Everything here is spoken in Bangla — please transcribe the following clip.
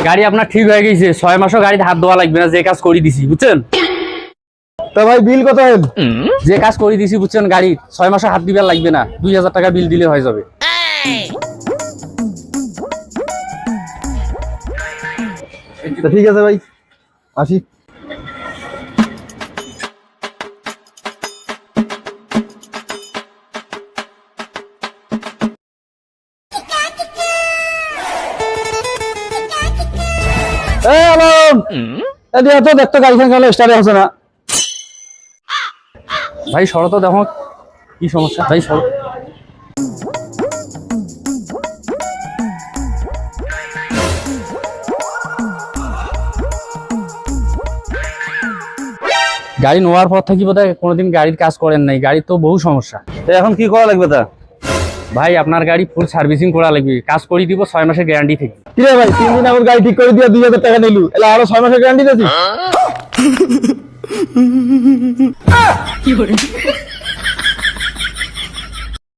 গাড়ি আপনার ঠিক হয়ে গেছে, 6 মাসও গাড়িতে হাত ধোয়া লাগবে না, যে কাজ করে দিছি বুঝছেন। তা ভাই বিল কত হল? যে কাজ করে দিছি বুঝছেন, গাড়ি 6 মাসও হাত দিবার লাগবে না, 2000 টাকা বিল দিলে হয়ে যাবে। তা ঠিক আছে ভাই, আসি। দেখতো গাড়িখান গেল স্টার্ট হচ্ছে না। ভাই সরো তো, দেখো কি সমস্যা। ভাই সরো। গাড়ি নেওয়ার পর থাকি বোধহয় কোনোদিন গাড়ির কাজ করেন নাই, গাড়ির তো বহু সমস্যা। এখন কি করা লাগবে তা? ভাই আপনার গাড়ি ফুল সার্ভিসিং করা লাগবে, কাজ করে দিব 6 মাসের গ্যারান্টি থেকে। কি রে ভাই, 3 দিন আগে গাড়ি ঠিক করে দিয়ে 2000 টাকা নিলু, এলা আরো 6 মাসের গ্যারান্টি দিছি।